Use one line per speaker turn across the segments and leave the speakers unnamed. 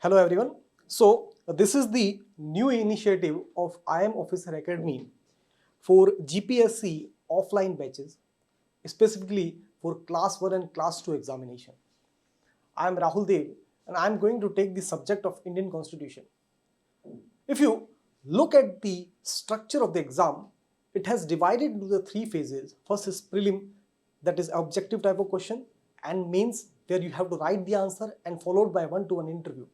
Hello everyone. So this is the new initiative of IM Officer Academy for GPSC offline batches, specifically for class 1 and class 2 examination. I am Rahul Dev and I am going to take the subject of Indian Constitution. If you look at the structure of the exam, it has divided into the three phases. First is prelim, that is objective type of question, and mains where you have to write the answer and followed by one-to-one interview.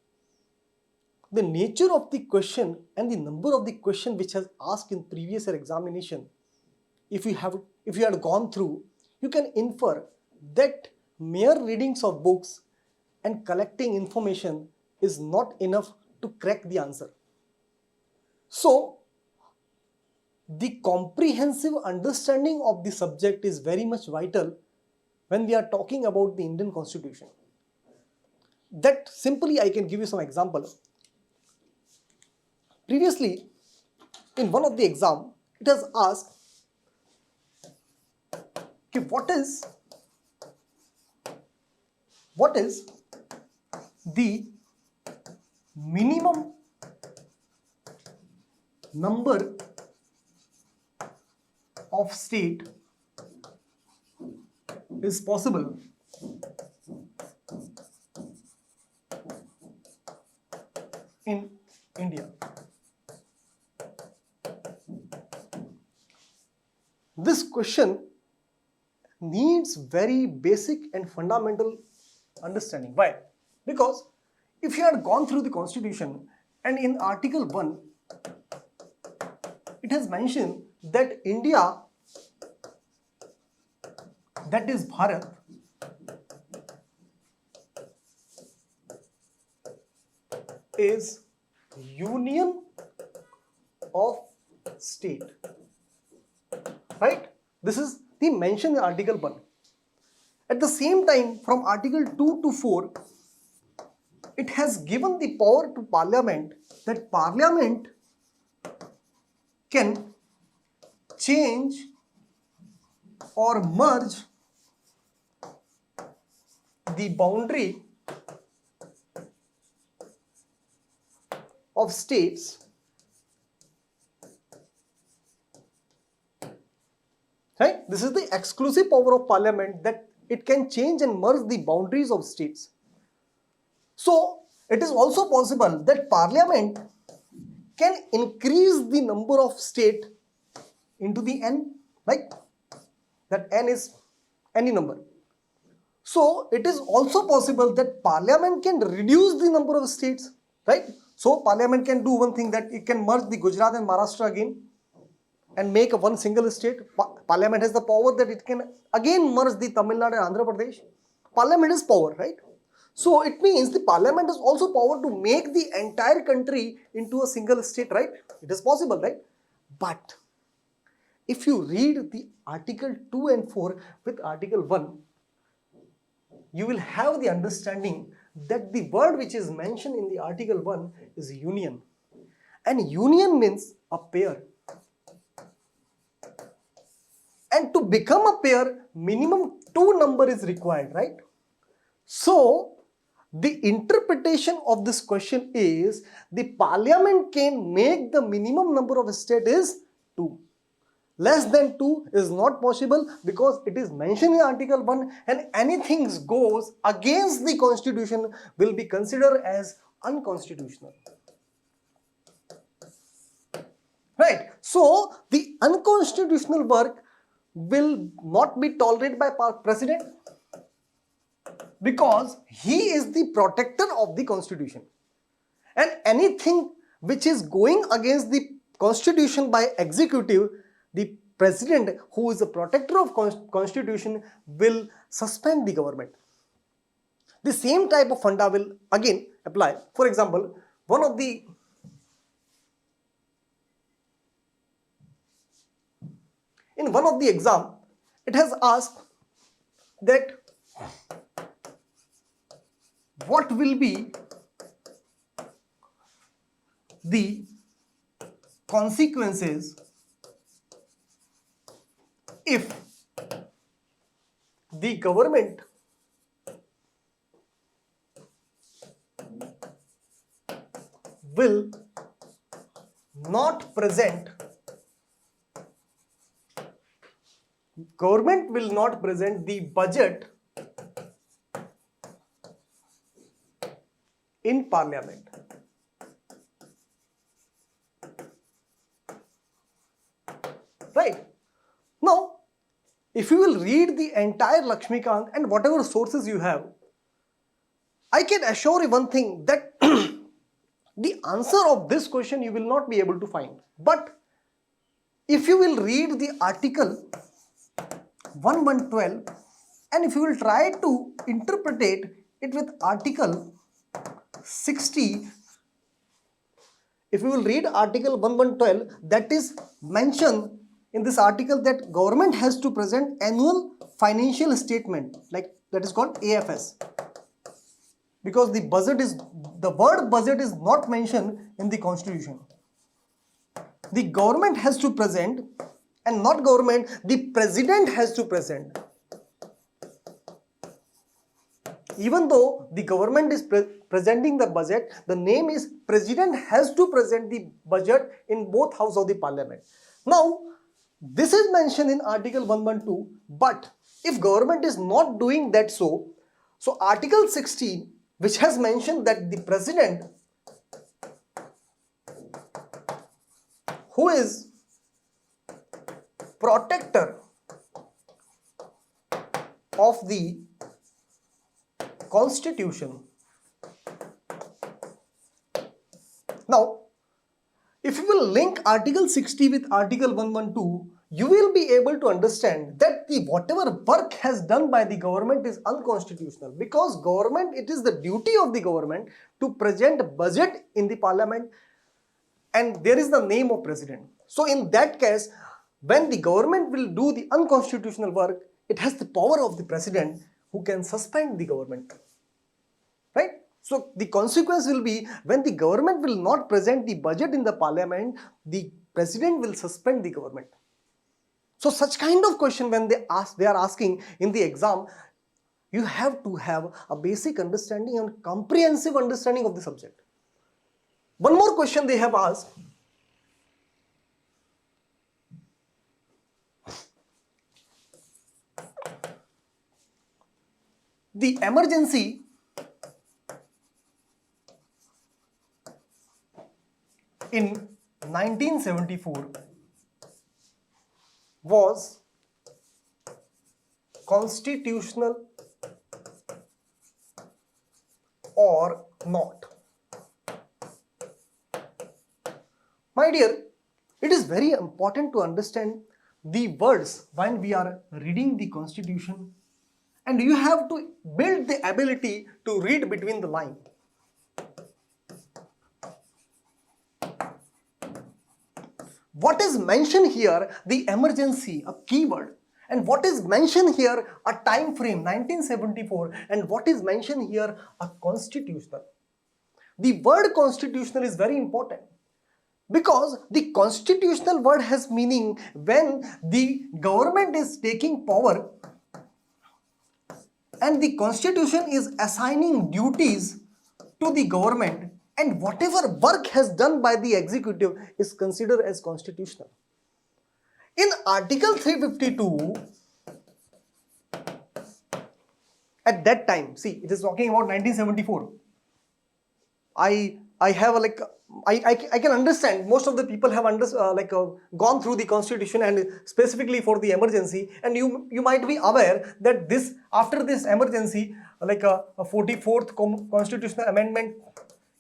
The nature of the question and the number of the question which has asked in previous year examination, if you had gone through, you can infer that mere readings of books and collecting information is not enough to crack the answer. So the comprehensive understanding of the subject is very much vital when we are talking about the Indian Constitution. That simply I can give you some examples. Previously, in one of the exam, it has asked, okay, what is the minimum number of state is possible in India? This question needs very basic and fundamental understanding. Why? Because if you had gone through the Constitution and in Article 1, it has mentioned that India, that is Bharat, is union of state. Right? This is the mention in Article 1. At the same time, from Article 2 to 4, it has given the power to Parliament that Parliament can change or merge the boundary of states . Right? This is the exclusive power of Parliament, that it can change and merge the boundaries of states. So it is also possible that Parliament can increase the number of state into the n, right? That n is any number. So it is also possible that Parliament can reduce the number of states, right? So Parliament can do one thing, that it can merge the Gujarat and Maharashtra again and make one single state. Parliament has the power that it can again merge the Tamil Nadu and Andhra Pradesh. Parliament is power, right? So it means the Parliament has also power to make the entire country into a single state, right? It is possible, right? But if you read the Article 2 and 4 with Article 1, you will have the understanding that the word which is mentioned in the Article 1 is union. And union means a pair. And to become a pair, minimum 2 number is required, right? So the interpretation of this question is the Parliament can make the minimum number of state is 2. Less than 2 is not possible because it is mentioned in Article 1, and anything goes against the Constitution will be considered as unconstitutional. Right? So the unconstitutional work will not be tolerated by President, because he is the protector of the Constitution. And anything which is going against the Constitution by executive, the President, who is the protector of Constitution, will suspend the government. The same type of funda will again apply. For example, in one of the exam, it has asked that what will be the consequences if the government will not present the budget in parliament. Right? Now, if you will read the entire Lakshmikant and whatever sources you have, I can assure you one thing, that the answer of this question you will not be able to find. But if you will read the article 1112 and if you will try to interpret it with article 60, if you will read article 1112, that is mentioned in this article that government has to present annual financial statement, like that is called AFS. Because the word budget is not mentioned in the constitution. The government has to present, and not government, the president has to present. Even though the government is presenting the budget, the name is president has to present the budget in both houses of the parliament. Now, this is mentioned in article 112, but if government is not doing that, so article 16, which has mentioned that the president, who is protector of the constitution. Now, if you will link article 60 with article 112, you will be able to understand that whatever work has done by the government is unconstitutional, because government, it is the duty of the government to present budget in the parliament, and there is the name of president. So in that case, when the government will do the unconstitutional work, it has the power of the president who can suspend the government. Right? So the consequence will be, when the government will not present the budget in the parliament, the president will suspend the government. So such kind of question when they are asking in the exam, you have to have a basic understanding and comprehensive understanding of the subject. One more question they have asked. The emergency in 1974 was constitutional or not? My dear, it is very important to understand the words when we are reading the constitution, and you have to build the ability to read between the lines. What is mentioned here, the emergency, a keyword, and what is mentioned here, a time frame, 1974, and what is mentioned here, a constitutional. The word constitutional is very important, because the constitutional word has meaning when the government is taking power and the constitution is assigning duties to the government, and whatever work has done by the executive is considered as constitutional. In Article 352, at that time, see, it is talking about 1974. I have I can understand most of the people have gone through the constitution and specifically for the emergency, and you might be aware that this, after this emergency, like a 44th constitutional amendment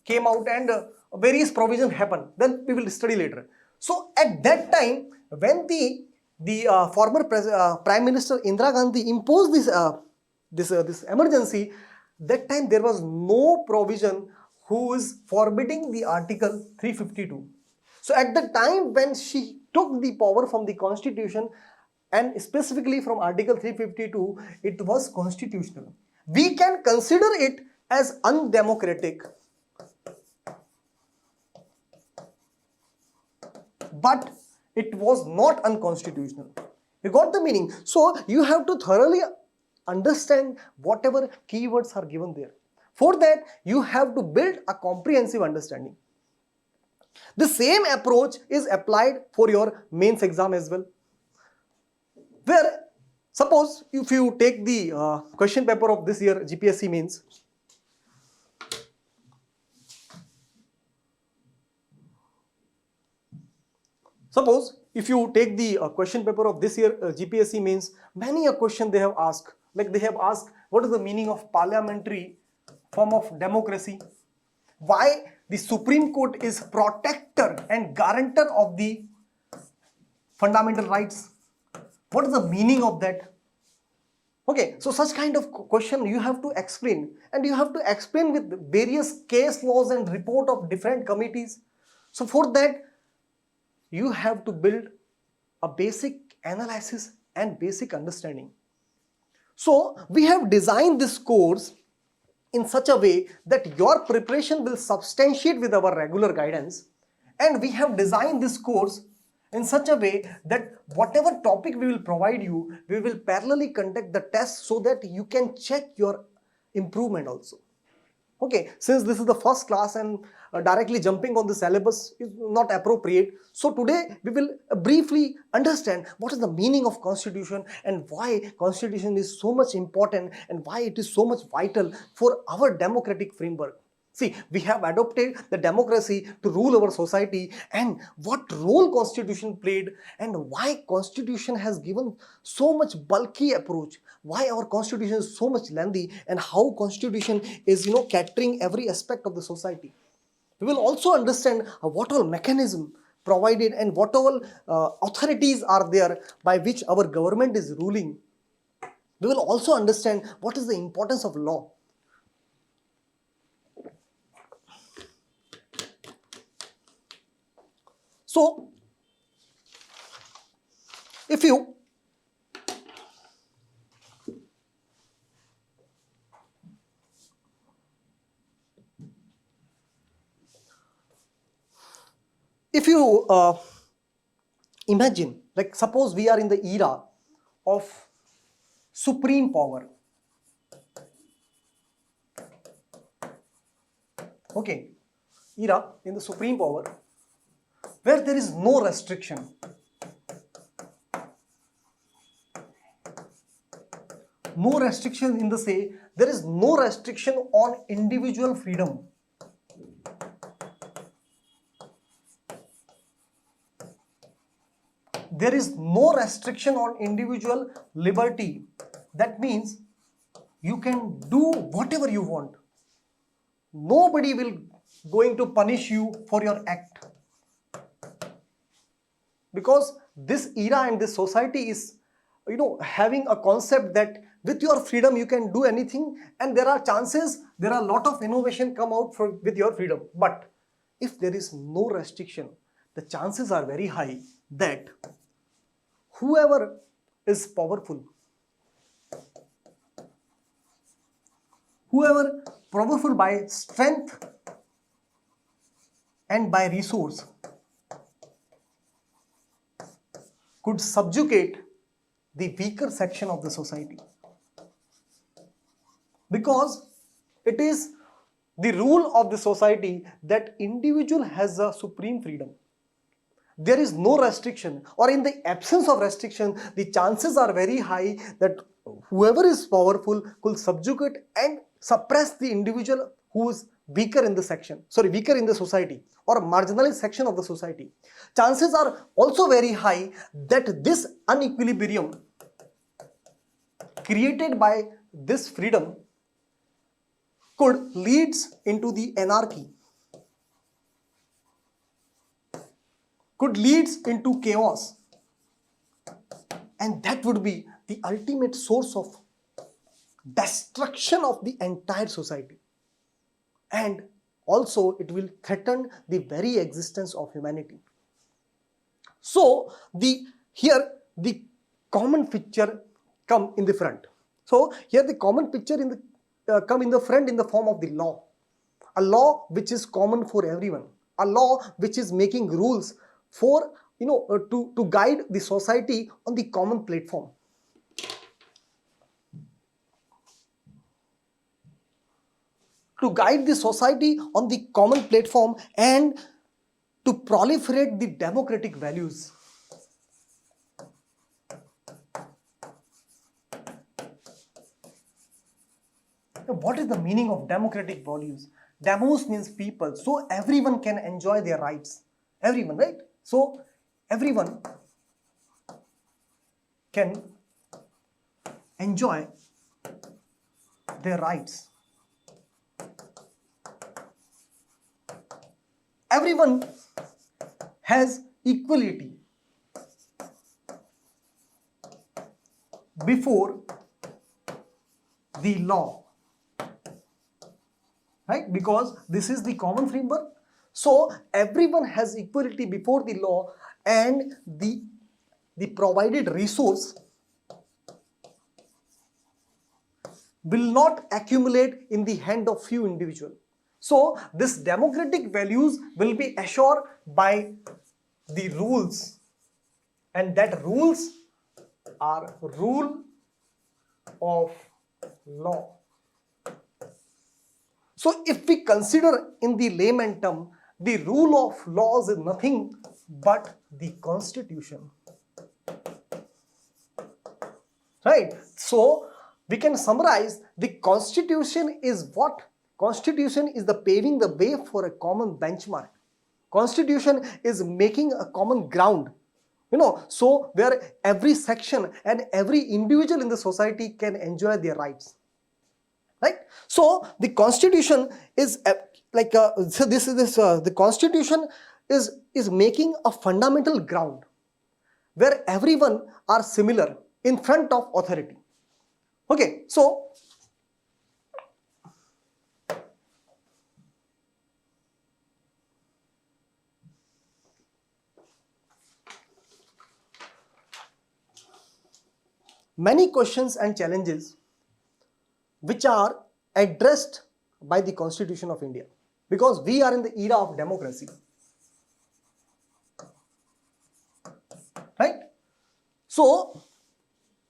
came out and various provisions happened. Then we will study later. So at that time, when the former Prime Minister Indira Gandhi imposed this emergency, that time there was no provision who is forbidding the Article 352. So at the time when she took the power from the constitution and specifically from Article 352, it was constitutional. We can consider it as undemocratic, but it was not unconstitutional. You got the meaning? So you have to thoroughly understand whatever keywords are given there. For that, you have to build a comprehensive understanding. The same approach is applied for your mains exam as well, where suppose if you take the question paper of this year GPSC mains, suppose if you take the question paper of this year GPSC means, many a question they have asked, like they have asked what is the meaning of parliamentary form of democracy, why the Supreme Court is protector and guarantor of the fundamental rights, what is the meaning of that. Okay, so such kind of question you have to explain, and you have to explain with various case laws and report of different committees. So for that you have to build a basic analysis and basic understanding. So we have designed this course in such a way that your preparation will substantiate with our regular guidance, and we have designed this course in such a way that whatever topic we will provide you, we will parallelly conduct the test so that you can check your improvement also. Okay, since this is the first class and directly jumping on the syllabus is not appropriate, so today we will briefly understand what is the meaning of constitution and why constitution is so much important and why it is so much vital for our democratic framework. See, we have adopted the democracy to rule our society, and what role constitution played and why constitution has given so much bulky approach, why our constitution is so much lengthy, and how constitution is catering every aspect of the society. We will also understand what all mechanism provided and what all authorities are there by which our government is ruling. We will also understand what is the importance of law. So, if you imagine, like suppose we are in the era of supreme power. Okay, era in the supreme power where there is no restriction. No restriction in the say, there is no restriction on individual freedom. There is no restriction on individual liberty. That means you can do whatever you want. Nobody will going to punish you for your act. Because this era and this society is having a concept that with your freedom you can do anything, and there are chances, there are a lot of innovation come out with your freedom. But if there is no restriction, the chances are very high that whoever is powerful by strength and by resource could subjugate the weaker section of the society, because it is the rule of the society that individual has a supreme freedom. There is no restriction, or in the absence of restriction, the chances are very high that whoever is powerful could subjugate and suppress the individual who is weaker in the society or marginalized section of the society. Chances are also very high that this unequilibrium created by this freedom could leads into the anarchy, could leads into chaos, and that would be the ultimate source of destruction of the entire society, and also it will threaten the very existence of humanity. So here the common picture come in the front. So here the common picture come in the front in the form of the law, a law which is common for everyone, a law which is making rules for to guide the society on the common platform. To guide the society on the common platform, and to proliferate the democratic values. Now, what is the meaning of democratic values? Demos means people, so everyone can enjoy their rights. Everyone, right? So everyone can enjoy their rights. Everyone has equality before the law, right? Because this is the common framework. So everyone has equality before the law, and the provided resource will not accumulate in the hand of few individuals. So this democratic values will be assured by the rules, and that rules are rule of law. So if we consider in the layman term, the rule of laws is nothing but the constitution, right? So we can summarize, the constitution is what? Constitution is the paving the way for a common benchmark. Constitution is making a common ground, so where every section and every individual in the society can enjoy their rights, right? So the constitution is the constitution is making a fundamental ground where everyone are similar in front of authority. Okay, so many questions and challenges which are addressed by the Constitution of India, because we are in the era of democracy, right? So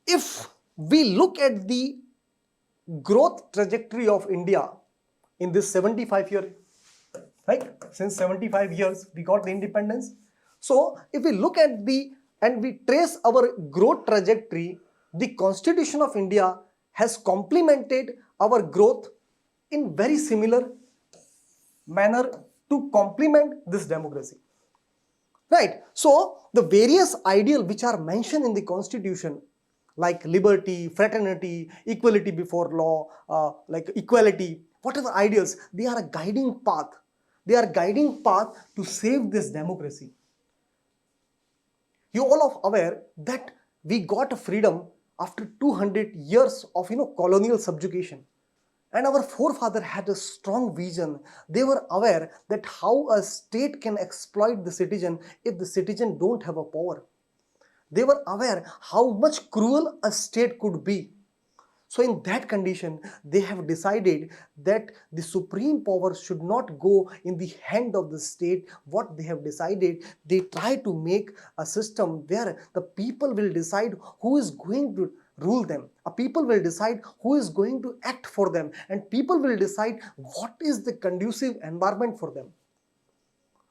if we look at the growth trajectory of India in this 75-year, right? Since 75 years we got the independence. So if we look at and we trace our growth trajectory, the Constitution of India has complemented our growth in very similar manner to complement this democracy, right? So the various ideals which are mentioned in the Constitution, like liberty, fraternity, equality before law, like equality, whatever ideals, they are a guiding path. They are guiding path to save this democracy. You all are aware that we got a freedom after 200 years of colonial subjugation, and our forefather had a strong vision. They were aware that how a state can exploit the citizen if the citizen don't have a power. They were aware how much cruel a state could be. So in that condition, they have decided that the supreme power should not go in the hand of the state. What they have decided, they try to make a system where the people will decide who is going to rule them. A people will decide who is going to act for them, and people will decide what is the conducive environment for them.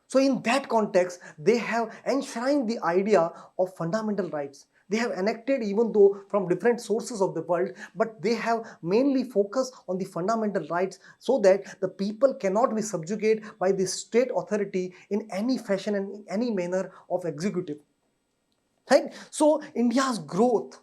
So in that context, they have enshrined the idea of fundamental rights. They have enacted, even though from different sources of the world, but they have mainly focused on the fundamental rights, so that the people cannot be subjugated by the state authority in any fashion and in any manner of executive. Right? So India's growth,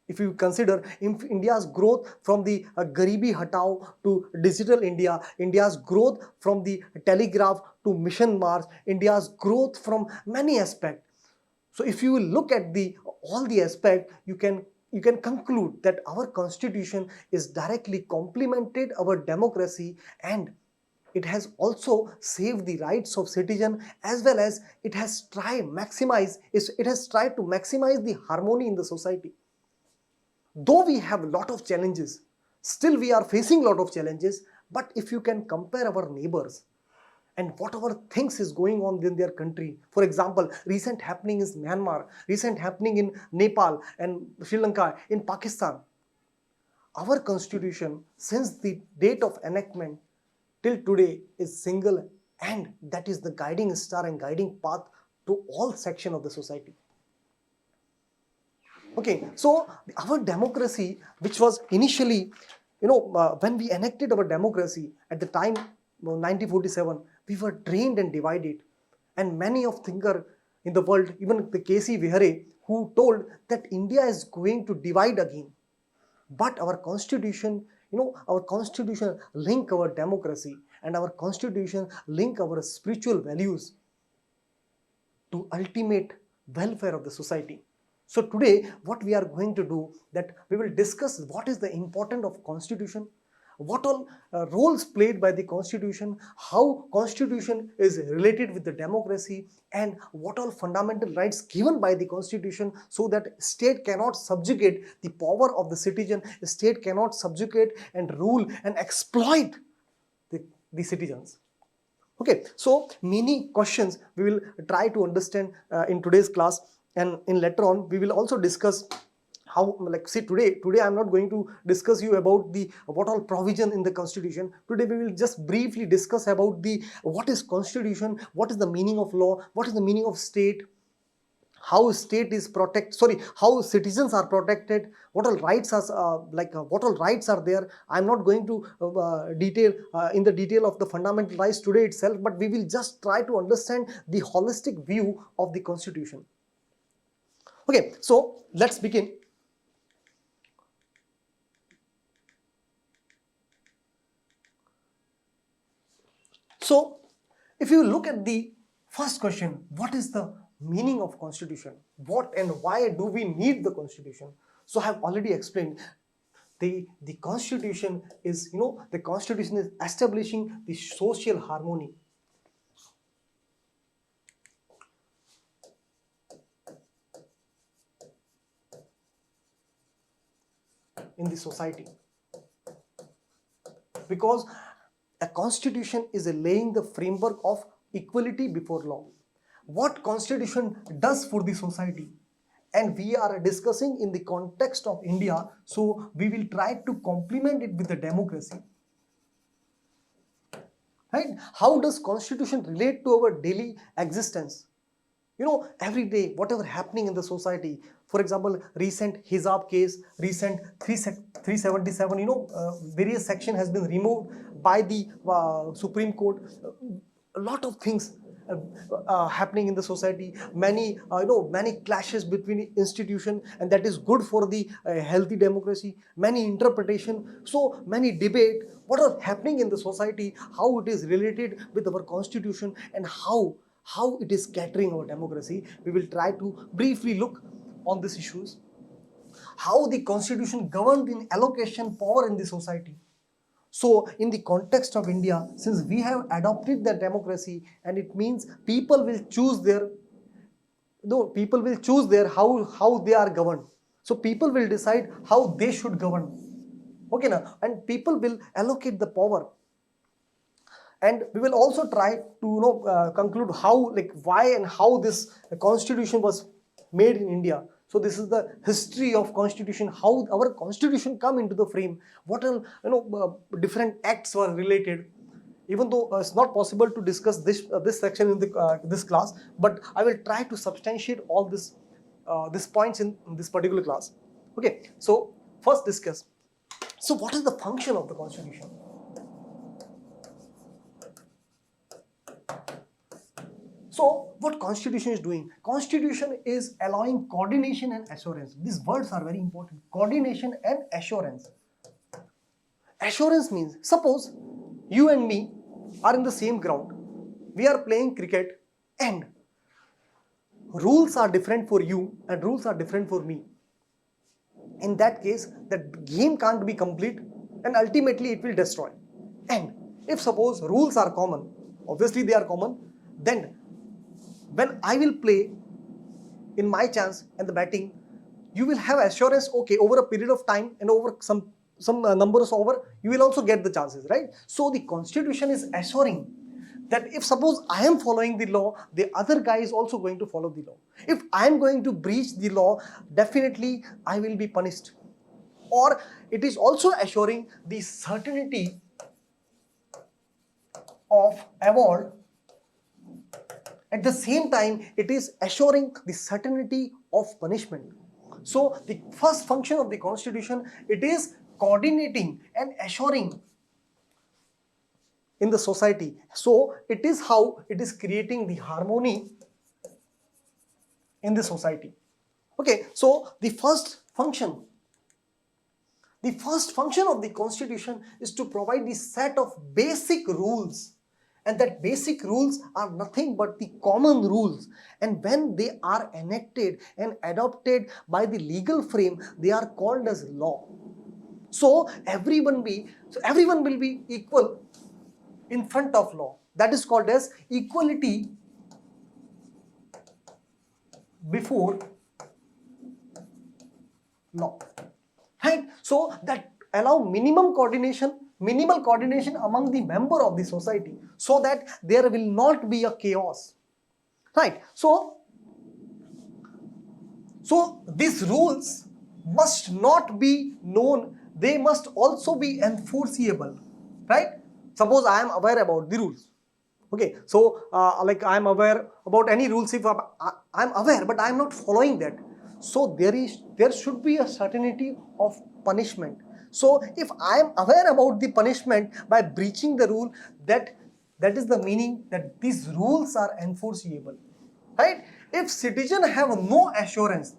if you consider India's growth from the Garibi Hatao to Digital India, India's growth from the telegraph to Mission Mars, India's growth from many aspects. So if you look at all the aspects, you can conclude that our constitution is directly complemented our democracy, and it has also saved the rights of citizen, as well as it has tried to maximize the harmony in the society. Though we have a lot of challenges, still we are facing a lot of challenges, but if you can compare our neighbors and whatever things is going on in their country, for example, recent happening is Myanmar, recent happening in Nepal and Sri Lanka, in Pakistan, our constitution since the date of enactment till today is single and that is the guiding star and guiding path to all section of the society. Okay, so our democracy, which was initially, when we enacted our democracy at the time, 1947, we were drained and divided. And many of thinkers in the world, even the K.C. Vihare, who told that India is going to divide again. But our constitution, our constitution link our democracy, and our constitution link our spiritual values to ultimate welfare of the society. So today what we are going to do, that we will discuss what is the importance of constitution, what all roles played by the constitution, how constitution is related with the democracy, and what all fundamental rights given by the constitution, so that state cannot subjugate the power of the citizen, state cannot subjugate and rule and exploit the citizens. Okay, so many questions we will try to understand in today's class, and in later on we will also discuss how, today I'm not going to discuss you about the what all provision in the constitution. Today we will just briefly discuss about the what is constitution, what is the meaning of law, what is the meaning of state, how state is how citizens are protected, what all rights are what all rights are there. I'm not going to detail in the detail of the fundamental rights today itself, but we will just try to understand the holistic view of the constitution. Okay, so let's begin. So if you look at the first question, what is the meaning of constitution? What and why do we need the constitution? So I have already explained. The constitution is, the constitution is establishing the social harmony. In the society. Because a constitution is laying the framework of equality before law. What constitution does for the society, and we are discussing in the context of India, so we will try to complement it with the democracy. Right? How does constitution relate to our daily existence? Every day, whatever happening in the society, for example, recent hijab case, recent 377, various section has been removed by the Supreme Court. A lot of things happening in the society, many clashes between institutions, and that is good for the healthy democracy, many interpretation, so many debate, what are happening in the society, how it is related with our constitution, and how it is scattering our democracy. We will try to briefly look on these issues. How the constitution governed in allocation power in the society. So in the context of India, since we have adopted the democracy, and it means people will choose their how they are governed. So people will decide how they should govern. Okay, now, and people will allocate the power. And we will also try to conclude how, why and how this constitution was made in India. So this is the history of constitution, how our constitution come into the frame, what are different acts were related. Even though it's not possible to discuss this section in this class, but I will try to substantiate all these points in this particular class. Okay, so first discuss. So what is the function of the constitution? So what constitution is doing? Constitution is allowing coordination and assurance. These words are very important. Coordination and assurance. Assurance means, suppose you and me are in the same ground. We are playing cricket, and rules are different for you and rules are different for me. In that case, the game can't be complete, and ultimately it will destroy. And if suppose rules are common, obviously they are common, then when I will play in my chance and the batting, you will have assurance, okay, over a period of time and over some numbers over, you will also get the chances, right? So the constitution is assuring that if suppose I am following the law, the other guy is also going to follow the law. If I am going to breach the law, definitely I will be punished. Or it is also assuring the certainty of award At the same time, it is assuring the certainty of punishment. So the first function of the constitution, it is coordinating and assuring in the society. So it is how it is creating the harmony in the society. Okay, so the first function of the constitution is to provide the set of basic rules, and that basic rules are nothing but the common rules, and when they are enacted and adopted by the legal frame, they are called as law. So everyone will be equal in front of law. That is called as equality before law. Right? So that allow minimal coordination among the member of the society, so that there will not be a chaos. Right? So these rules must not be known, they must also be enforceable. Right? Suppose I am aware about the rules. Okay, so like I am aware about any rules. If I am aware but I am not following that, so there should be a certainty of punishment. So if I am aware about the punishment by breaching the rule, that is the meaning that these rules are enforceable. Right? If citizens have no assurance,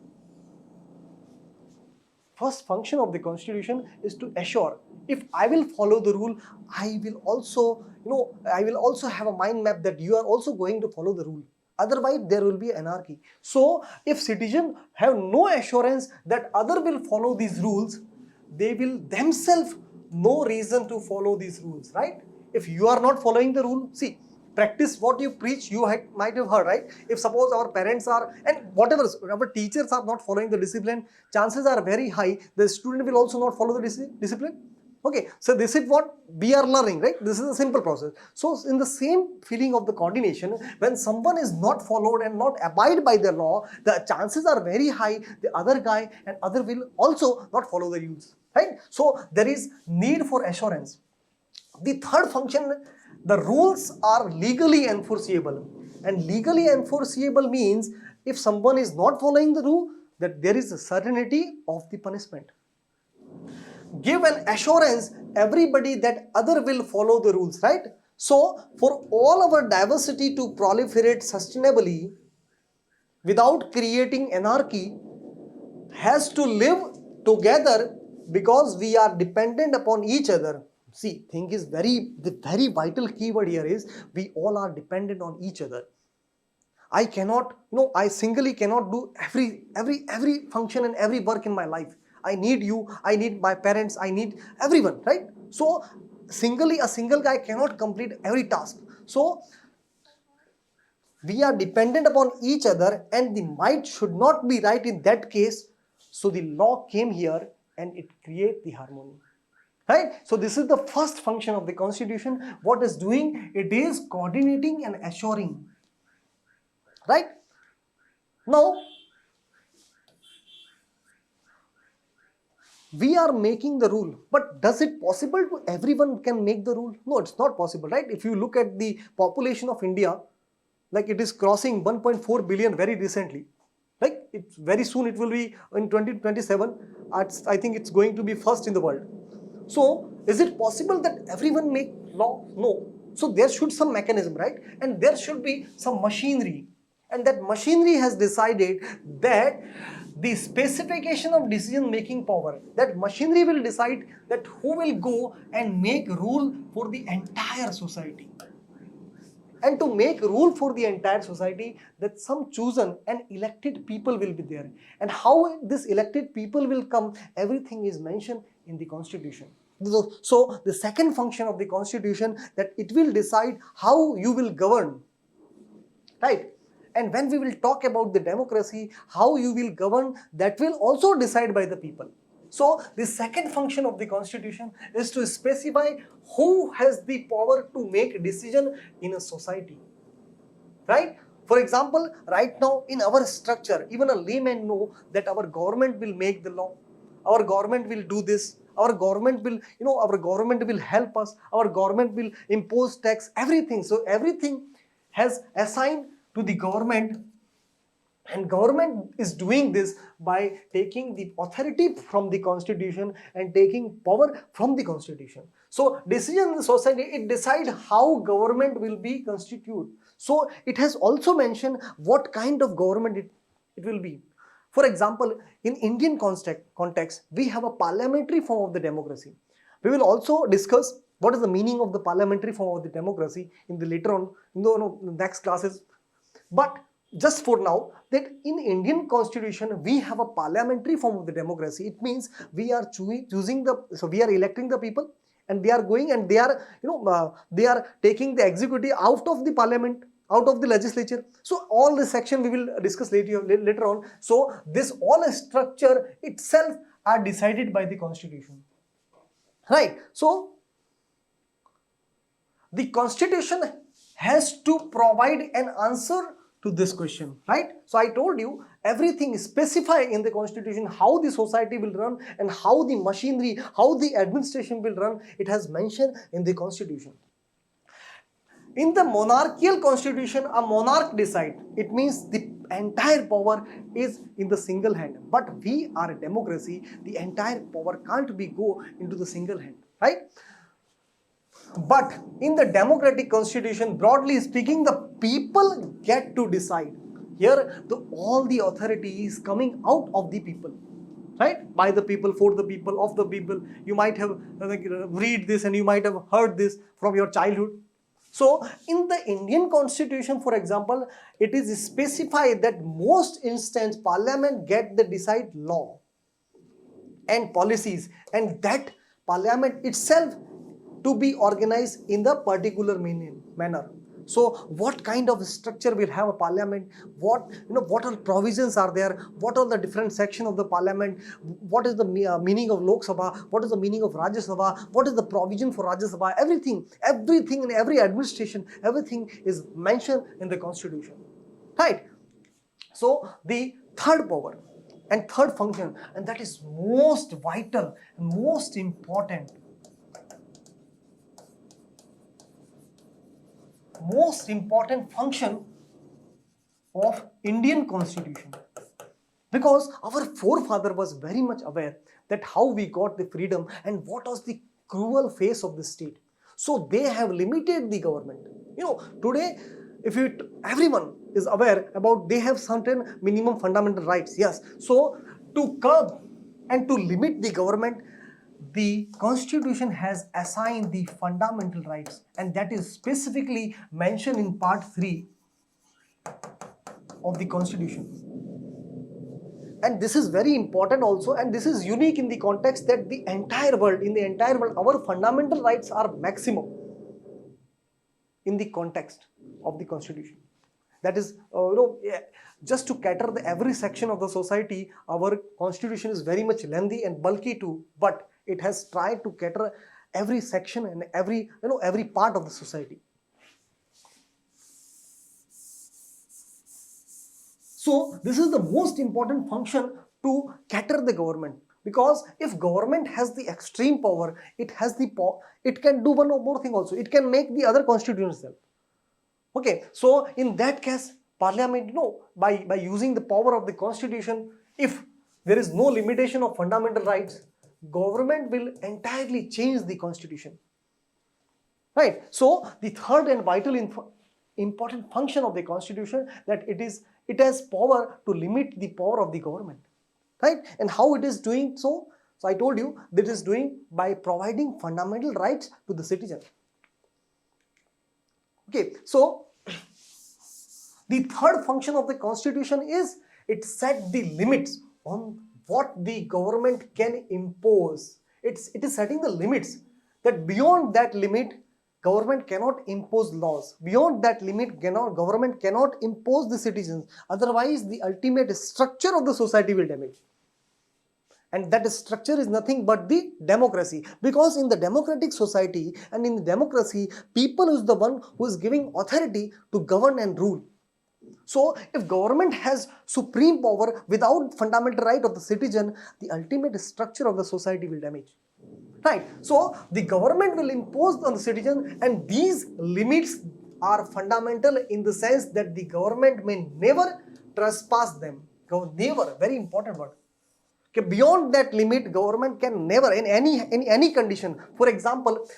first function of the constitution is to assure, if I will follow the rule, I will also have a mind map that you are also going to follow the rule. Otherwise, there will be anarchy. So, if citizens have no assurance that other will follow these rules, they will themselves no reason to follow these rules, right? If you are not following the rule, see, practice what you preach. You might have heard, right? If suppose our parents are, and whatever, our teachers are not following the discipline, chances are very high the student will also not follow the discipline. Okay, so this is what we are learning, right? This is a simple process. So in the same feeling of the coordination, when someone is not followed and not abide by the law, the chances are very high the other guy and other will also not follow the rules, right? So there is need for assurance. The third function, the rules are legally enforceable, and legally enforceable means if someone is not following the rule, that there is a certainty of the punishment. Give an assurance everybody that other will follow the rules, right? So for all our diversity to proliferate sustainably without creating anarchy, has to live together because we are dependent upon each other. See, the very vital keyword here is we all are dependent on each other. I cannot, I singly cannot do every function and every work in my life. I need you, I need my parents, I need everyone, right? So a single guy cannot complete every task. So we are dependent upon each other, and the might should not be right in that case. So the law came here and it creates the harmony. Right? So this is the first function of the constitution. What is doing? It is coordinating and assuring. Right? Now, we are making the rule, but does it possible to everyone can make the rule? No, it's not possible, right? If you look at the population of India, like it is crossing 1.4 billion very recently. Like it's very soon it will be in 2027. I think it's going to be first in the world. So is it possible that everyone make law? No. So there should some mechanism, right? And there should be some machinery. And that machinery has decided that the specification of decision making power, that machinery will decide that who will go and make rule for the entire society. And to make rule for the entire society, that some chosen and elected people will be there. And how this elected people will come, everything is mentioned in the constitution. So the second function of the constitution, that it will decide how you will govern, right? And when we will talk about the democracy, how you will govern, that will also decide by the people. So the second function of the constitution is to specify who has the power to make decision in a society, right? For example, right now in our structure, even a layman know that our government will make the law, our government will do this, our government will, our government will help us, our government will impose tax, everything. So everything has assigned to the government, and government is doing this by taking the authority from the constitution and taking power from the constitution. So decision in the society, it decides how government will be constituted. So it has also mentioned what kind of government it will be. For example, in Indian context, we have a parliamentary form of the democracy. We will also discuss what is the meaning of the parliamentary form of the democracy in the later on in the next classes. But just for now, that in Indian constitution we have a parliamentary form of the democracy. It means we are we are electing the people, and they are going and they are they are taking the executive out of the parliament, out of the legislature. So all this section we will discuss later on. So this all structure itself are decided by the constitution, right? So the constitution has to provide an answer to this question, right? So I told you everything is specified in the constitution, how the society will run and how the machinery, how the administration will run. It has mentioned in the constitution. In the monarchical constitution, a monarch decides. It means the entire power is in the single hand. But we are a democracy. The entire power can't be go into the single hand, right? But in the democratic constitution, broadly speaking, the people get to decide. Here, all the authority is coming out of the people, right? By the people, for the people, of the people. You might have read this and you might have heard this from your childhood. So, in the Indian constitution, for example, it is specified that most instance parliament get the decide law and policies, and that parliament itself to be organized in the particular manner. So what kind of structure will have a parliament? What all provisions are there? What are the different sections of the parliament? What is the meaning of Lok Sabha? What is the meaning of Rajya Sabha? What is the provision for Rajya Sabha? Everything in every administration, everything is mentioned in the constitution, right? So the third power and third function, and that is most vital and most important function of Indian constitution, because our forefather was very much aware that how we got the freedom and what was the cruel face of the state. So they have limited the government. Today if everyone is aware about, they have certain minimum fundamental rights, yes. So to curb and to limit the government, the constitution has assigned the fundamental rights, and that is specifically mentioned in part 3 of the constitution. And this is very important also, and this is unique in the context that in the entire world our fundamental rights are maximum in the context of the constitution. That is just to cater every section of the society, our constitution is very much lengthy and bulky too, but it has tried to cater every section and every part of the society. So this is the most important function to cater the government, because if government has the extreme power, it can do one or more thing also. It can make the other constitution itself. Okay, so in that case, parliament, by using the power of the constitution, if there is no limitation of fundamental rights, government will entirely change the constitution, right? So the third and vital important function of the constitution, that it has power to limit the power of the government, right? And how it is doing so? So I told you that it is doing by providing fundamental rights to the citizen. Okay, so the third function of the constitution is it set the limits on what the government can impose. It is setting the limits, that beyond that limit government cannot impose laws. Beyond that limit government cannot impose the citizens. Otherwise the ultimate structure of the society will damage. And that structure is nothing but the democracy, because in the democratic society and in the democracy, people is the one who is giving authority to govern and rule. So if government has supreme power without fundamental right of the citizen, the ultimate structure of the society will damage, right? So the government will impose on the citizen, and these limits are fundamental in the sense that the government may never trespass them. Never, very important word. Okay, beyond that limit, government can never, in any condition. For example,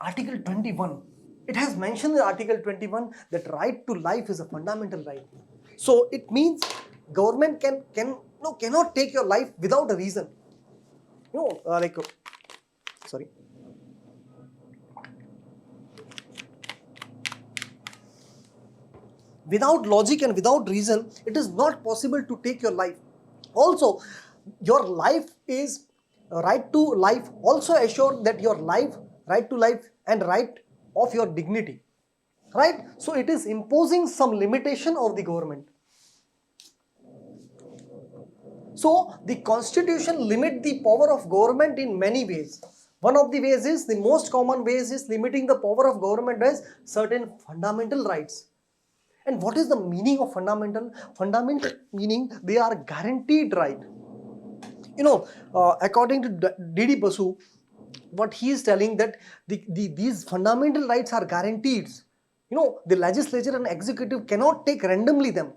Article 21. It has mentioned in Article 21 that right to life is a fundamental right. So it means government cannot take your life without a reason. Sorry. Without logic and without reason, it is not possible to take your life. Also, your life is right to life also assure that your life, right to life and right of your dignity. Right? So it is imposing some limitation of the government. So the constitution limit the power of government in many ways. One of the ways is, the most common ways is limiting the power of government as certain fundamental rights. And what is the meaning of fundamental? Fundamental meaning they are guaranteed right. According to D.D. Basu, what he is telling that these fundamental rights are guaranteed. The legislature and executive cannot take randomly them.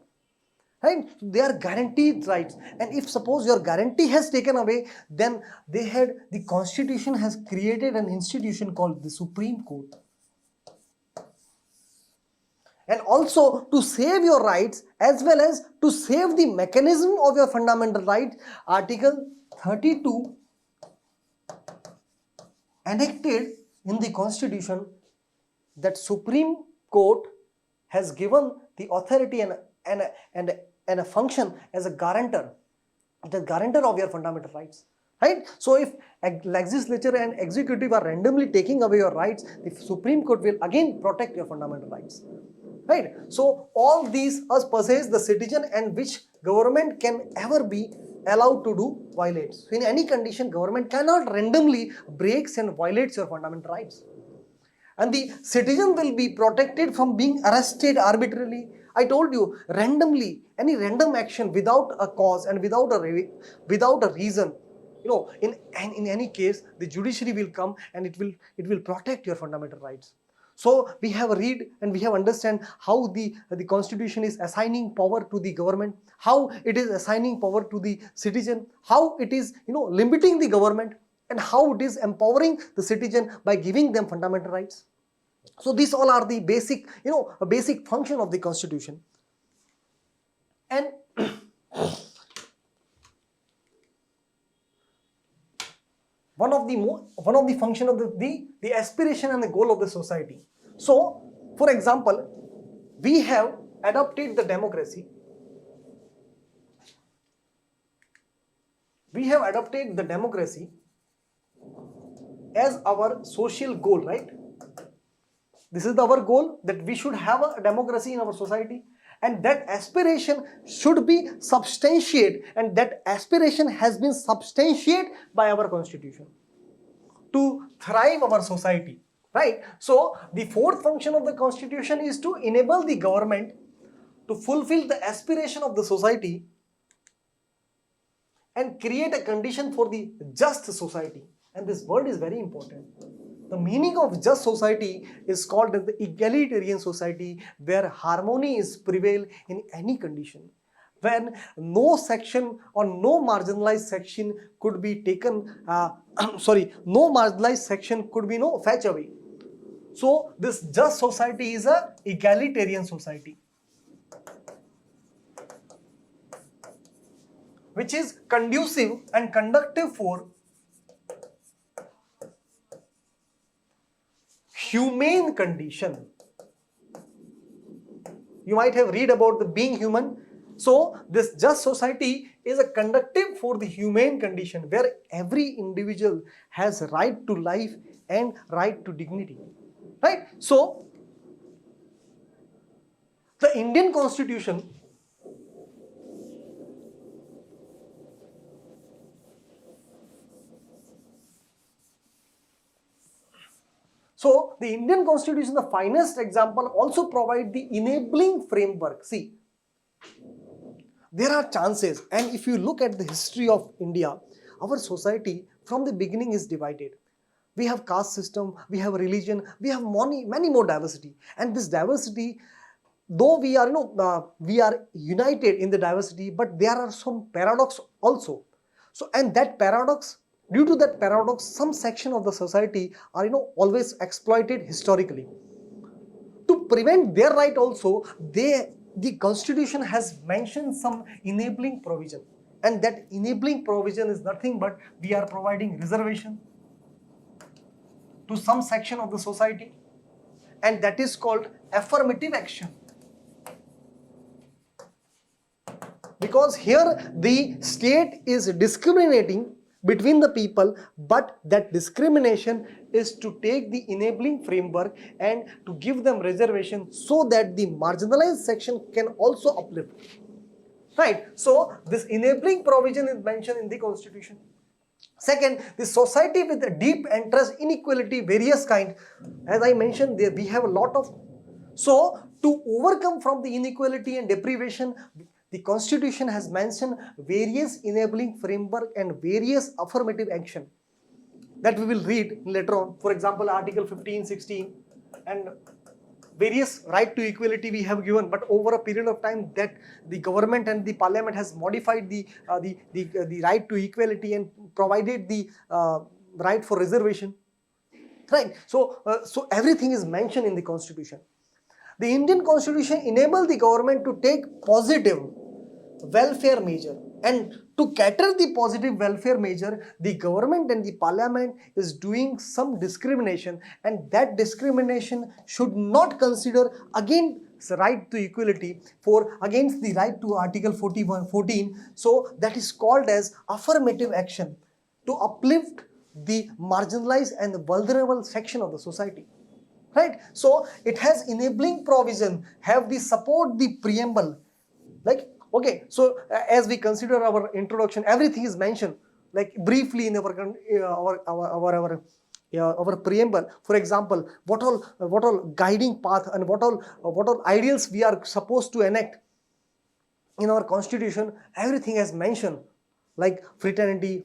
Right? They are guaranteed rights. And if suppose your guarantee has taken away, then the constitution has created an institution called the Supreme Court. And also to save your rights as well as to save the mechanism of your fundamental rights, Article 32 enacted in the constitution that Supreme Court has given the authority and a function as a guarantor, the guarantor of your fundamental rights. Right? So if legislature and executive are randomly taking away your rights, the Supreme Court will again protect your fundamental rights. Right? So all these possess the citizen and which government can ever be allowed to do violates. So in any condition, government cannot randomly breaks and violates your fundamental rights. And the citizen will be protected from being arrested arbitrarily. I told you, randomly, any random action without a cause and without a reason, in any case, the judiciary will come and it will protect your fundamental rights. So we have read and we have understand how the constitution is assigning power to the government, how it is assigning power to the citizen, how it is limiting the government, and how it is empowering the citizen by giving them fundamental rights. So these all are the basic, a basic function of the constitution. And one of the function of the aspiration and the goal of the society. So, for example, we have adopted the democracy. We have adopted the democracy as our social goal, right? This is our goal, that we should have a democracy in our society, and that aspiration should be substantiated, and that aspiration has been substantiated by our constitution to thrive our society, right? So the fourth function of the constitution is to enable the government to fulfill the aspiration of the society and create a condition for the just society. And this word is very important. The meaning of just society is called as the egalitarian society, where harmony is prevail in any condition, when no section or no marginalized section could be taken, no marginalized section could be fetch away. So this just society is a egalitarian society, which is conducive and conductive for humane condition. You might have read about the being human. So this just society is a conducive for the humane condition, where every individual has right to life and right to dignity. Right? So the Indian Constitution So the Indian Constitution, the finest example, also provide the enabling framework. See, there are chances, and if you look at the history of India, our society from the beginning is divided. we have caste system, we have religion, we have many more diversity. And this diversity, though we are, we are united in the diversity, but there are some paradox also. So, and that paradox, due to that paradox, some section of the society are, always exploited historically. To prevent their right also, the constitution has mentioned some enabling provision, and that enabling provision is nothing but we are providing reservation to some section of the society, and that is called affirmative action. Because here the state is discriminating between the people, but that discrimination is to take the enabling framework and to give them reservation so that the marginalized section can also uplift. Right? So this enabling provision is mentioned in the constitution. Second, the society with a deep interest inequality, various kind. As I mentioned, there we have a lot of. So to overcome from the inequality and deprivation, the constitution has mentioned various enabling framework and various affirmative action that we will read later on. For example, Article 15, 16 and various right to equality we have given, but over a period of time that the government and the parliament has modified the right to equality and provided the right for reservation. Right? So everything is mentioned in the constitution. The Indian constitution enables the government to take positive welfare measure, and to cater the positive welfare measure, the government and the parliament is doing some discrimination, and that discrimination should not consider against the right to equality against the right to Article 14. So that is called as affirmative action to uplift the marginalized and the vulnerable section of the society. Right? So it has enabling provision, have the support the preamble. Like, okay, so as we consider our introduction, everything is mentioned like briefly in our preamble. For example, what all guiding path and what all ideals we are supposed to enact in our constitution, everything is mentioned, like fraternity,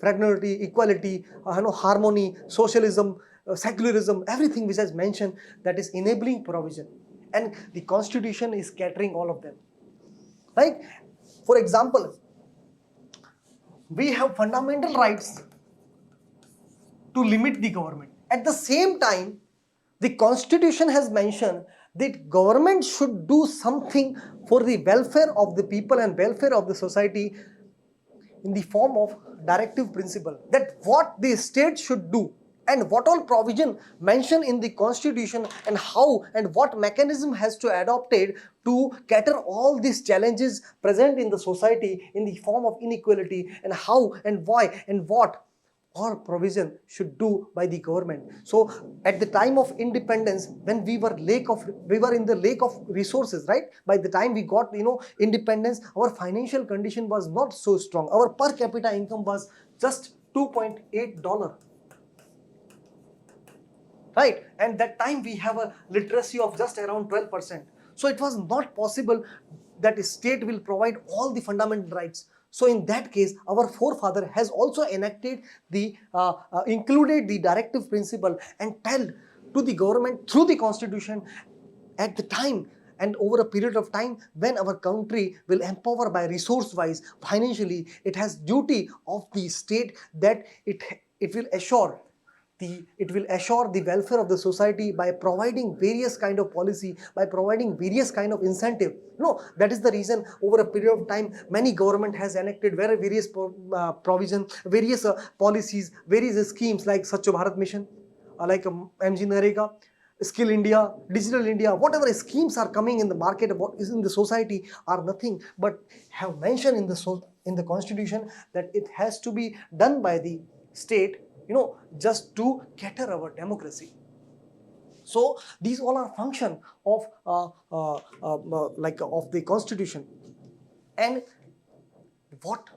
equality, harmony, socialism, secularism, everything which is mentioned, that is enabling provision, and the constitution is catering all of them. Right? For example, we have fundamental rights to limit the government. At the same time, the constitution has mentioned that government should do something for the welfare of the people and welfare of the society in the form of directive principle, that what the state should do and what all provision mentioned in the constitution and how and what mechanism has to adopted to cater all these challenges present in the society in the form of inequality, and how and why and what all provision should do by the government. So at the time of independence, when we were in the lake of resources, right? By the time we got independence, our financial condition was not so strong. Our per capita income was just $2.8. Right? And that time we have a literacy of just around 12%. So it was not possible that a state will provide all the fundamental rights. So in that case, our forefather has also enacted included the directive principle and tell to the government through the constitution at the time and over a period of time when our country will empower by resource wise, financially, it has duty of the state that it will assure the welfare of the society by providing various kind of policy, by providing various kind of incentive. That is the reason over a period of time many government has enacted various provision, various policies, various schemes like Swachh Bharat Mission, like MG Narega, Skill India, Digital India, whatever schemes are coming in the market, what is in the society are nothing but have mentioned in the constitution that it has to be done by the state, just to cater our democracy. So these all are function of of the constitution. And what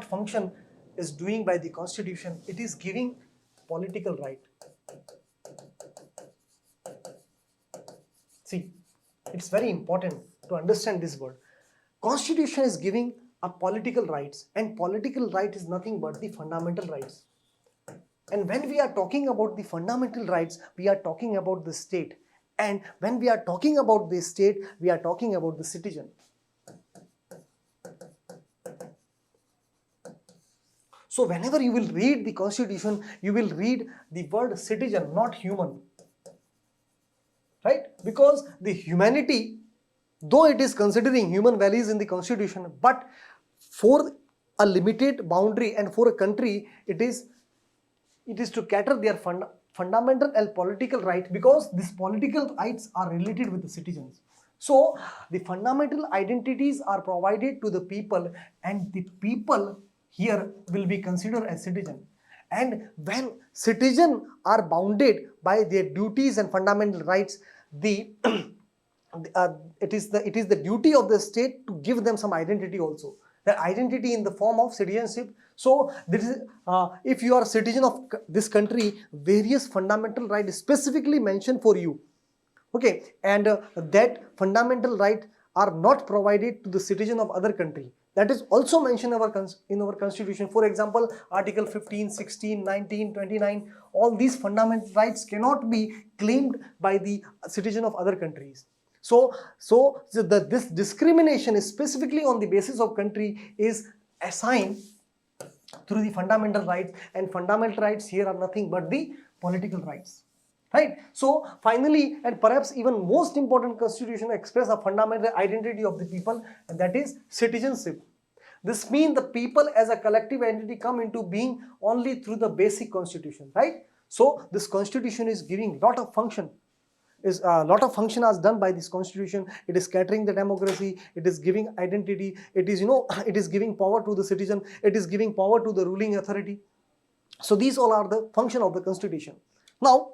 function is doing by the constitution? It is giving political right. See, it's very important to understand this word. Constitution is giving a political rights, and political right is nothing but the fundamental rights. And when we are talking about the fundamental rights, we are talking about the state. And when we are talking about the state, we are talking about the citizen. So whenever you will read the constitution, you will read the word citizen, not human. Right? Because the humanity, though it is considering human values in the constitution, but for a limited boundary and for a country, it is to cater their fundamental and political rights, because these political rights are related with the citizens. So the fundamental identities are provided to the people, and the people here will be considered as citizen. And when citizens are bounded by their duties and fundamental rights, it is the duty of the state to give them some identity also. The identity in the form of citizenship. So this is, if you are a citizen of this country, various fundamental rights specifically mentioned for you. Okay, and that fundamental right are not provided to the citizen of other country. That is also mentioned in our constitution. For example, Article 15, 16, 19, 29, all these fundamental rights cannot be claimed by the citizen of other countries. So this discrimination is specifically on the basis of country is assigned through the fundamental rights, and fundamental rights here are nothing but the political rights. Right? So finally, and perhaps even most important, constitution express a fundamental identity of the people, and that is citizenship. This means the people as a collective entity come into being only through the basic constitution, right? So this constitution is giving lot of function. Function is done by this constitution. It is catering the democracy, it is giving identity, it is it is giving power to the citizen, it is giving power to the ruling authority. So these all are the function of the constitution. Now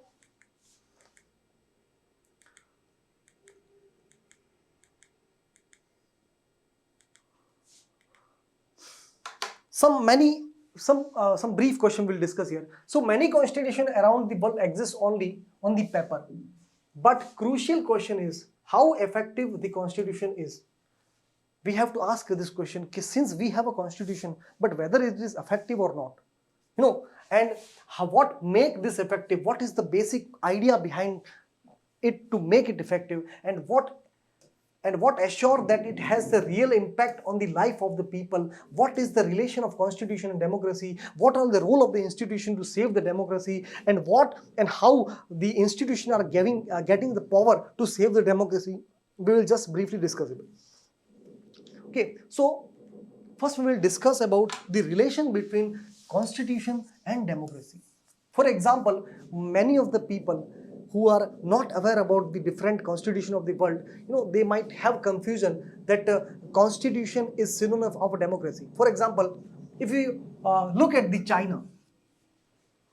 some brief question we'll discuss here. So many constitutions around the world exist only on the paper. But crucial question is how effective the constitution is. We have to ask this question, since we have a constitution, but whether it is effective or not. And what make this effective? What is the basic idea behind it to make it effective, and what assure that it has the real impact on the life of the people? What is the relation of constitution and democracy? What are the role of the institution to save the democracy, and how the institution are getting the power to save the democracy? We will just briefly discuss it. Okay, so first we will discuss about the relation between constitution and democracy. For example, many of the people who are not aware about the different constitution of the world, they might have confusion that constitution is synonym of democracy. For example, if you look at the China,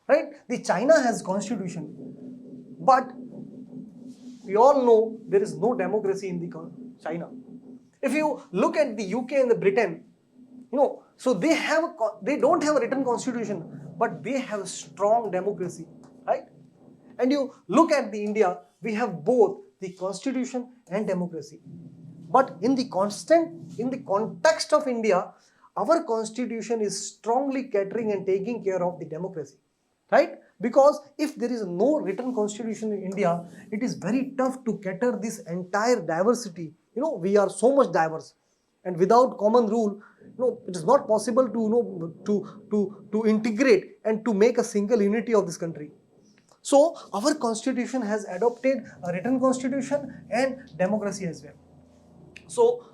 right? The China has constitution, but we all know there is no democracy in the China. If you look at the UK and the Britain, so they don't have a written constitution, but they have a strong democracy, right? And you look at the India, we have both the constitution and democracy. But in the context of India, our constitution is strongly catering and taking care of the democracy, right? Because if there is no written constitution in India, it is very tough to cater this entire diversity. We are so much diverse, and without common rule, it is not possible to integrate and to make a single unity of this country. So our constitution has adopted a written constitution and democracy as well. So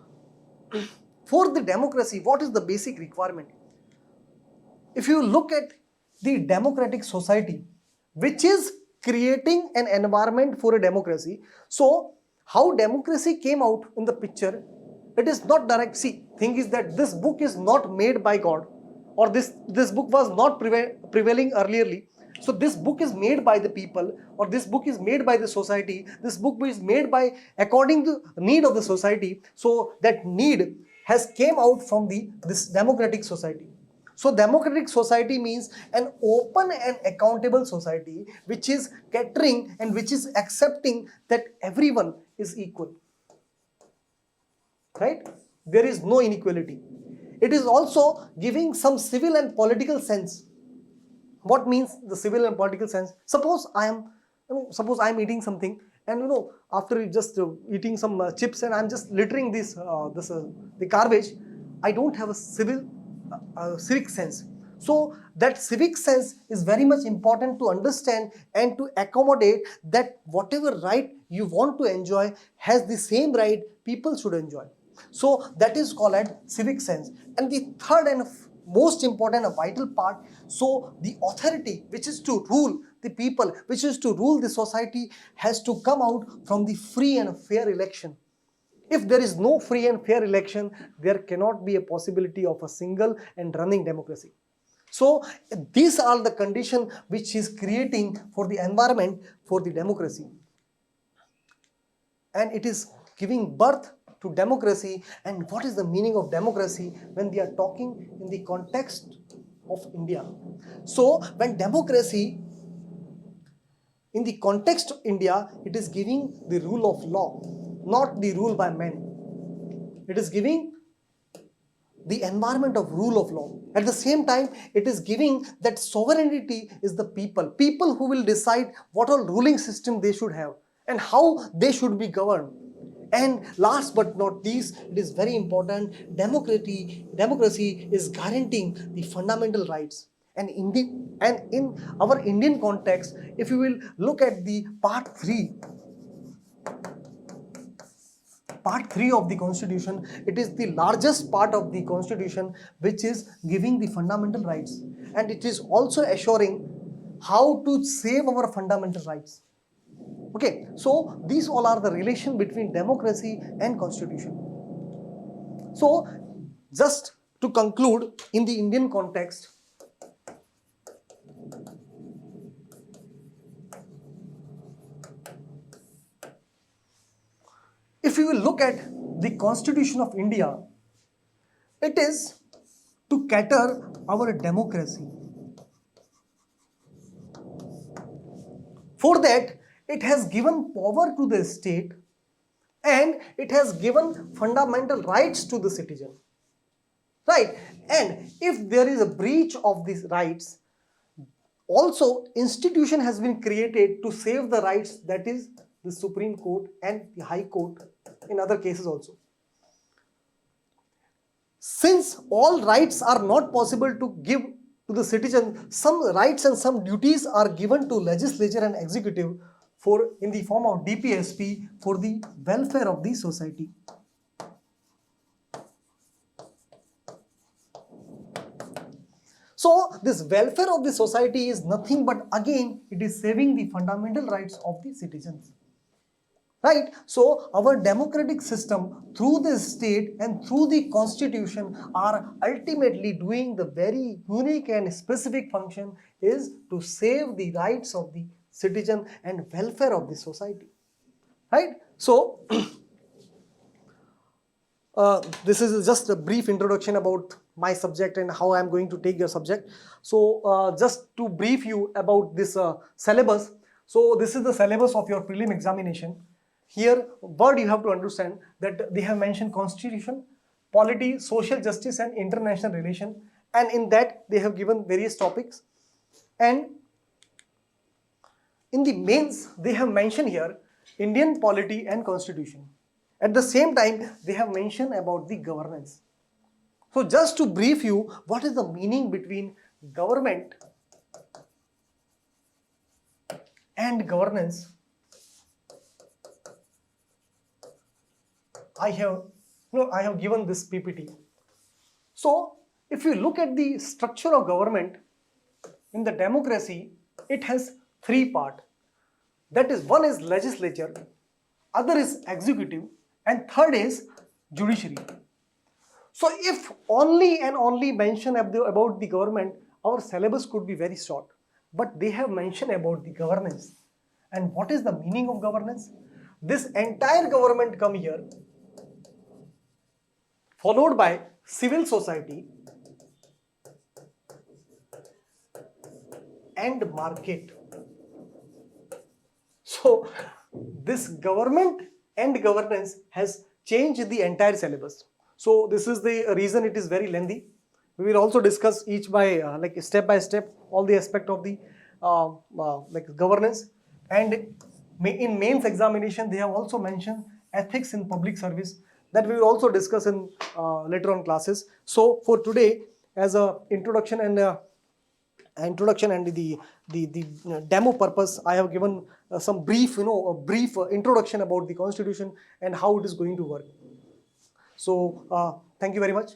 for the democracy, what is the basic requirement? If you look at the democratic society, which is creating an environment for a democracy, so how democracy came out in the picture, it is not direct. See, thing is that this book is not made by God, or this book was not prevailing earlierly. So this book is made by the people, or this book is made by the society. This book is made by according to the need of the society. So that need has came out from this democratic society. So democratic society means an open and accountable society which is catering and which is accepting that everyone is equal. Right? There is no inequality. It is also giving some civil and political sense. What means the civil and political sense? Suppose I am eating something, and after just eating some chips, and I'm just littering the garbage. I don't have a civic sense. So that civic sense is very much important to understand and to accommodate that whatever right you want to enjoy has the same right people should enjoy. So that is called as civic sense. And the third and most important, a vital part, so the authority which is to rule the people, which is to rule the society, has to come out from the free and fair election. If there is no free and fair election, there cannot be a possibility of a single and running democracy. So these are the conditions which is creating for the environment for the democracy. And it is giving birth to democracy. And what is the meaning of democracy when we are talking in the context of India? So when democracy, in the context of India, it is giving the rule of law, not the rule by men. It is giving the environment of rule of law. At the same time, it is giving that sovereignty is the people who will decide what all ruling system they should have and how they should be governed. And last but not least, it is very important, democracy is guaranteeing the fundamental rights. And in our Indian context, if you will look at the part 3 of the Constitution, it is the largest part of the Constitution which is giving the fundamental rights, and it is also assuring how to save our fundamental rights. Okay, so these all are the relation between democracy and Constitution. So just to conclude, in the Indian context, if you will look at the Constitution of India, it is to cater our democracy. For that, it has given power to the state and it has given fundamental rights to the citizen. Right? And if there is a breach of these rights, also institution has been created to save the rights, that is the Supreme Court and the High Court in other cases also. Since all rights are not possible to give to the citizen, some rights and some duties are given to legislature and executive in the form of DPSP for the welfare of the society. So this welfare of the society is nothing but, again, it is saving the fundamental rights of the citizens. Right? So our democratic system through the state and through the Constitution are ultimately doing the very unique and specific function is to save the rights of the citizen and welfare of the society. Right? So this is just a brief introduction about my subject and how I am going to take your subject. So just to brief you about this syllabus. So this is the syllabus of your prelim examination. Here, word you have to understand that they have mentioned Constitution, Polity, Social Justice and International Relation, and in that they have given various topics. And in the mains, they have mentioned here Indian polity and Constitution. At the same time, they have mentioned about the governance. So just to brief you, what is the meaning between government and governance? I have given this PPT. So if you look at the structure of government in the democracy, it has 3 parts. That is, one is legislature, other is executive, and third is judiciary. So if only and only mention about the government, our syllabus could be very short. But they have mentioned about the governance. And what is the meaning of governance? This entire government come here, followed by civil society and market. So this government and governance has changed the entire syllabus. So this is the reason it is very lengthy. We will also discuss each by like step by step all the aspect of the like governance. And in mains examination they have also mentioned ethics in public service, that we will also discuss in later on classes. So for today, as a introduction and the demo purpose, I have given some brief, a brief introduction about the constitution and how it is going to work. So thank you very much.